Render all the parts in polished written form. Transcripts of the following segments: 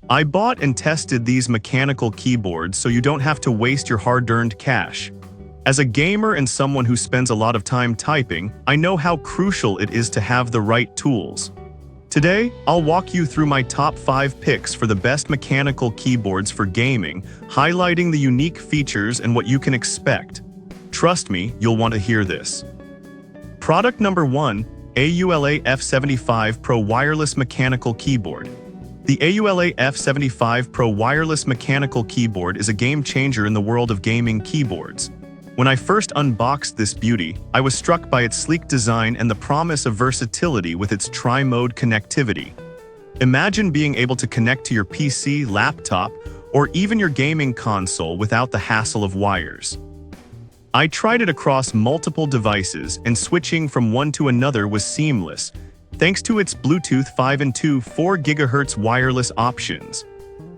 I bought and tested these mechanical keyboards so you don't have to waste your hard-earned cash. As a gamer and someone who spends a lot of time typing, I know how crucial it is to have the right tools. Today, I'll walk you through my top 5 picks for the best mechanical keyboards for gaming, highlighting the unique features and what you can expect. Trust me, you'll want to hear this. Product number 1, AULA F75 Pro Wireless Mechanical Keyboard. The AULA F75 Pro Wireless Mechanical Keyboard is a game changer in the world of gaming keyboards. When I first unboxed this beauty, I was struck by its sleek design and the promise of versatility with its tri-mode connectivity. Imagine being able to connect to your PC, laptop, or even your gaming console without the hassle of wires. I tried it across multiple devices, and switching from one to another was seamless, thanks to its Bluetooth 5 and 2 4 GHz wireless options.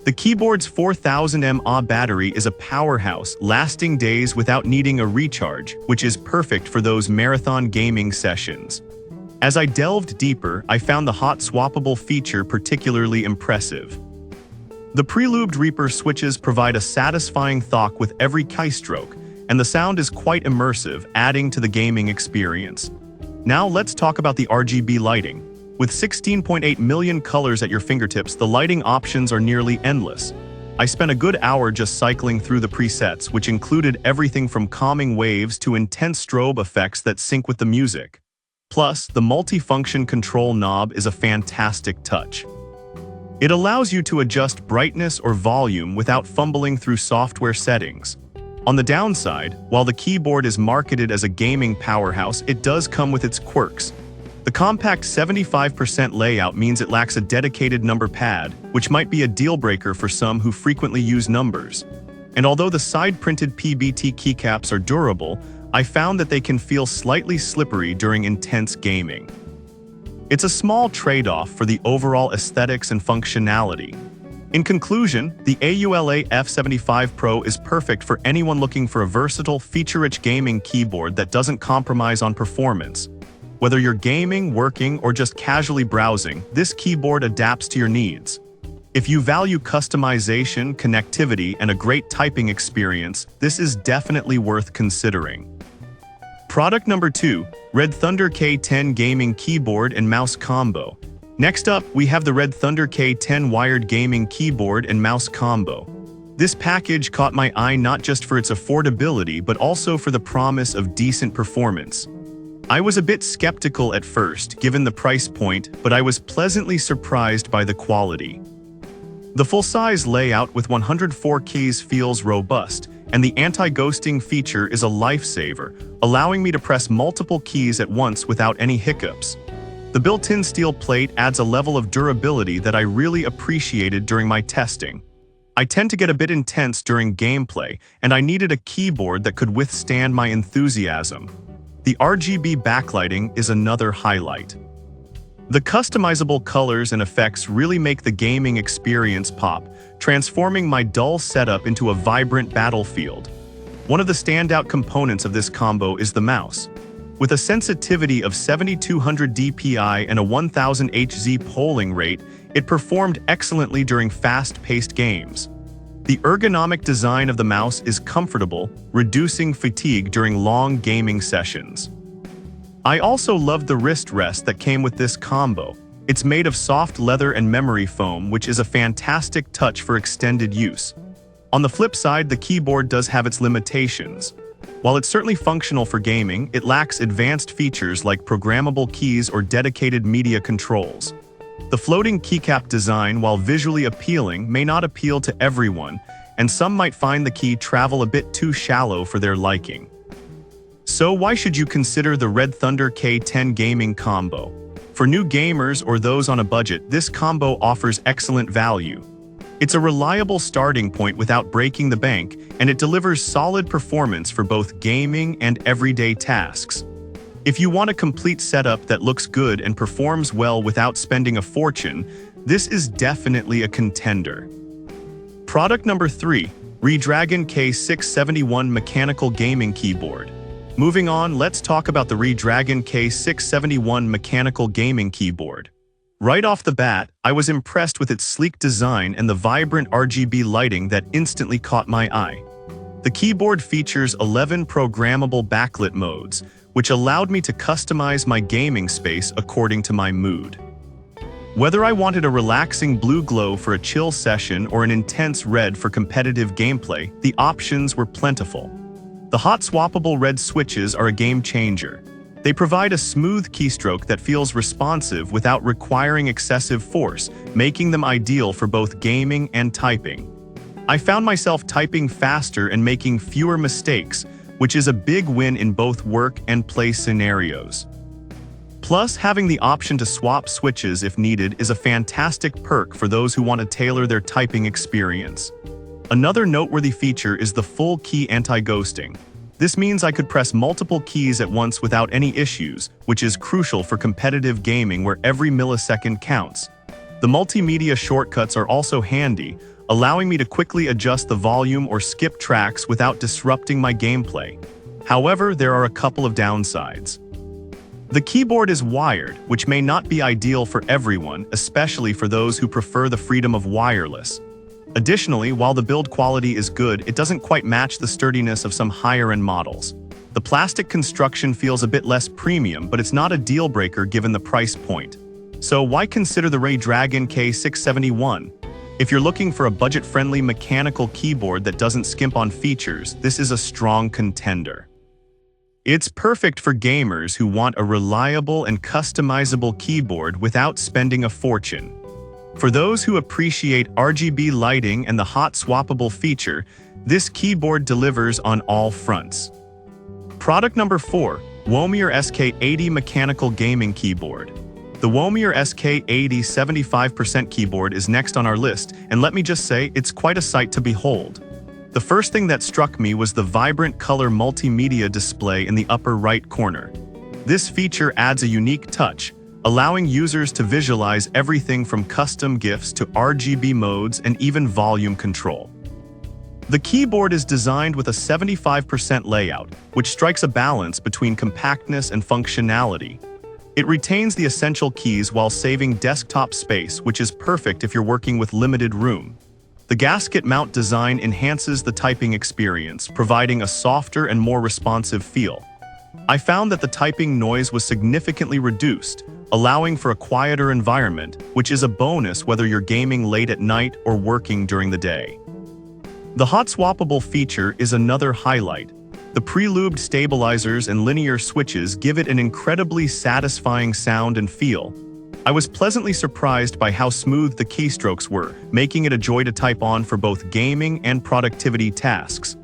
The keyboard's 4000 mAh battery is a powerhouse, lasting days without needing a recharge, which is perfect for those marathon gaming sessions. As I delved deeper, I found the hot swappable feature particularly impressive. The pre-lubed Reaper switches provide a satisfying thwack with every keystroke, and the sound is quite immersive, adding to the gaming experience. Now let's talk about the RGB lighting. With 16.8 million colors at your fingertips, the lighting options are nearly endless. I spent a good hour just cycling through the presets, which included everything from calming waves to intense strobe effects that sync with the music. Plus, the multi-function control knob is a fantastic touch. It allows you to adjust brightness or volume without fumbling through software settings. On the downside, while the keyboard is marketed as a gaming powerhouse, it does come with its quirks. The compact 75% layout means it lacks a dedicated number pad, which might be a deal-breaker for some who frequently use numbers. And although the side-printed PBT keycaps are durable, I found that they can feel slightly slippery during intense gaming. It's a small trade-off for the overall aesthetics and functionality. In conclusion, the AULA F75 Pro is perfect for anyone looking for a versatile, feature-rich gaming keyboard that doesn't compromise on performance. Whether you're gaming, working, or just casually browsing, this keyboard adapts to your needs. If you value customization, connectivity, and a great typing experience, this is definitely worth considering. Product number 2, Red Thunder K10 Gaming Keyboard and Mouse Combo. Next up, we have the Red Thunder K10 Wired Gaming Keyboard and Mouse Combo. This package caught my eye not just for its affordability, but also for the promise of decent performance. I was a bit skeptical at first, given the price point, but I was pleasantly surprised by the quality. The full-size layout with 104 keys feels robust, and the anti-ghosting feature is a lifesaver, allowing me to press multiple keys at once without any hiccups. The built-in steel plate adds a level of durability that I really appreciated during my testing. I tend to get a bit intense during gameplay, and I needed a keyboard that could withstand my enthusiasm. The RGB backlighting is another highlight. The customizable colors and effects really make the gaming experience pop, transforming my dull setup into a vibrant battlefield. One of the standout components of this combo is the mouse. With a sensitivity of 7200 dpi and a 1000 Hz polling rate, it performed excellently during fast-paced games. The ergonomic design of the mouse is comfortable, reducing fatigue during long gaming sessions. I also loved the wrist rest that came with this combo. It's made of soft leather and memory foam, which is a fantastic touch for extended use. On the flip side, the keyboard does have its limitations. While it's certainly functional for gaming, it lacks advanced features like programmable keys or dedicated media controls. The floating keycap design, while visually appealing, may not appeal to everyone, and some might find the key travel a bit too shallow for their liking. So why should you consider the Red Thunder K10 Gaming Combo? For new gamers or those on a budget, this combo offers excellent value. It's a reliable starting point without breaking the bank, and it delivers solid performance for both gaming and everyday tasks. If you want a complete setup that looks good and performs well without spending a fortune, this is definitely a contender. Product number 3, Redragon K671 Mechanical Gaming Keyboard. Moving on, let's talk about the Redragon K671 Mechanical Gaming Keyboard. Right off the bat, I was impressed with its sleek design and the vibrant RGB lighting that instantly caught my eye. The keyboard features 11 programmable backlit modes, which allowed me to customize my gaming space according to my mood. Whether I wanted a relaxing blue glow for a chill session or an intense red for competitive gameplay, the options were plentiful. The hot swappable red switches are a game changer. They provide a smooth keystroke that feels responsive without requiring excessive force, making them ideal for both gaming and typing. I found myself typing faster and making fewer mistakes, which is a big win in both work and play scenarios. Plus, having the option to swap switches if needed is a fantastic perk for those who want to tailor their typing experience. Another noteworthy feature is the full key anti-ghosting. This means I could press multiple keys at once without any issues, which is crucial for competitive gaming where every millisecond counts. The multimedia shortcuts are also handy, allowing me to quickly adjust the volume or skip tracks without disrupting my gameplay. However, there are a couple of downsides. The keyboard is wired, which may not be ideal for everyone, especially for those who prefer the freedom of wireless. Additionally, while the build quality is good, it doesn't quite match the sturdiness of some higher-end models. The plastic construction feels a bit less premium, but it's not a deal-breaker given the price point. So why consider the Redragon K671? If you're looking for a budget-friendly mechanical keyboard that doesn't skimp on features, this is a strong contender. It's perfect for gamers who want a reliable and customizable keyboard without spending a fortune. For those who appreciate RGB lighting and the hot swappable feature, this keyboard delivers on all fronts. Product number 4, Womir SK80 Mechanical Gaming Keyboard. The Womir SK80 75% keyboard is next on our list, and let me just say, it's quite a sight to behold. The first thing that struck me was the vibrant color multimedia display in the upper right corner. This feature adds a unique touch, allowing users to visualize everything from custom GIFs to RGB modes and even volume control. The keyboard is designed with a 75% layout, which strikes a balance between compactness and functionality. It retains the essential keys while saving desktop space, which is perfect if you're working with limited room. The gasket mount design enhances the typing experience, providing a softer and more responsive feel. I found that the typing noise was significantly reduced, allowing for a quieter environment, which is a bonus whether you're gaming late at night or working during the day. The hot swappable feature is another highlight. The pre-lubed stabilizers and linear switches give it an incredibly satisfying sound and feel. I was pleasantly surprised by how smooth the keystrokes were, making it a joy to type on for both gaming and productivity tasks.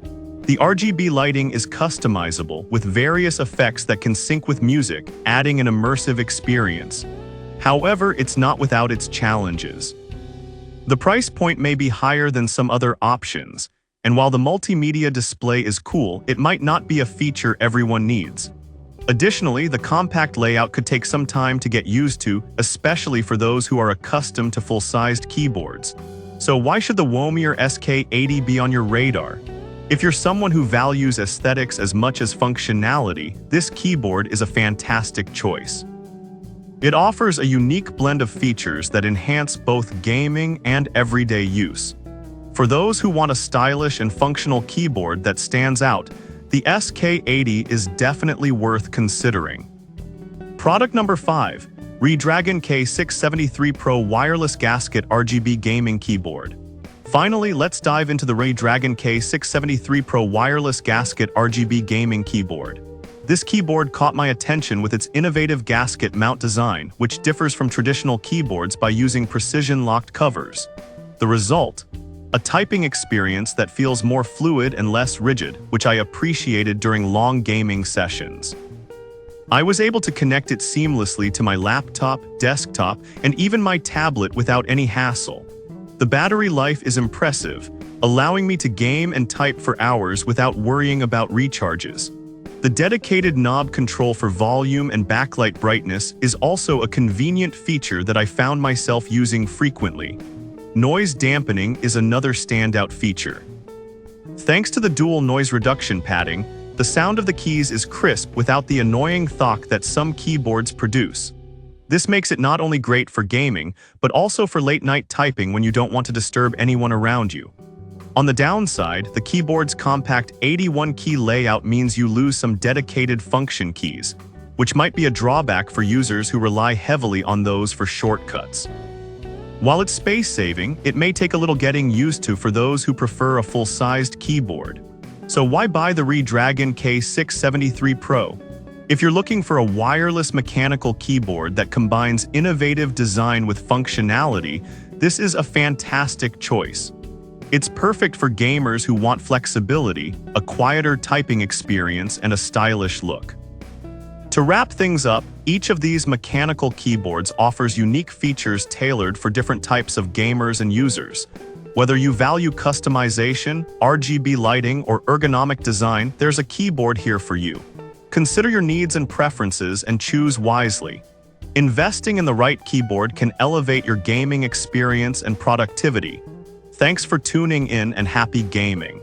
The RGB lighting is customizable with various effects that can sync with music, adding an immersive experience. However, it's not without its challenges. The price point may be higher than some other options, and while the multimedia display is cool, it might not be a feature everyone needs. Additionally, the compact layout could take some time to get used to, especially for those who are accustomed to full-sized keyboards. So why should the Womir SK80 be on your radar? If you're someone who values aesthetics as much as functionality, this keyboard is a fantastic choice. It offers a unique blend of features that enhance both gaming and everyday use. For those who want a stylish and functional keyboard that stands out, the SK80 is definitely worth considering. Product number 5, Redragon K673 Pro Wireless Gasket RGB Gaming Keyboard. Finally, let's dive into the Redragon K673 Pro Wireless Gasket RGB Gaming Keyboard. This keyboard caught my attention with its innovative gasket mount design, which differs from traditional keyboards by using precision-locked covers. The result? A typing experience that feels more fluid and less rigid, which I appreciated during long gaming sessions. I was able to connect it seamlessly to my laptop, desktop, and even my tablet without any hassle. The battery life is impressive, allowing me to game and type for hours without worrying about recharges. The dedicated knob control for volume and backlight brightness is also a convenient feature that I found myself using frequently. Noise dampening is another standout feature. Thanks to the dual noise reduction padding, the sound of the keys is crisp without the annoying thok that some keyboards produce. This makes it not only great for gaming, but also for late-night typing when you don't want to disturb anyone around you. On the downside, the keyboard's compact 81-key layout means you lose some dedicated function keys, which might be a drawback for users who rely heavily on those for shortcuts. While it's space-saving, it may take a little getting used to for those who prefer a full-sized keyboard. So why buy the Redragon K673 Pro? If you're looking for a wireless mechanical keyboard that combines innovative design with functionality, this is a fantastic choice. It's perfect for gamers who want flexibility, a quieter typing experience, and a stylish look. To wrap things up, each of these mechanical keyboards offers unique features tailored for different types of gamers and users. Whether you value customization, RGB lighting, or ergonomic design, there's a keyboard here for you. Consider your needs and preferences and choose wisely. Investing in the right keyboard can elevate your gaming experience and productivity. Thanks for tuning in and happy gaming.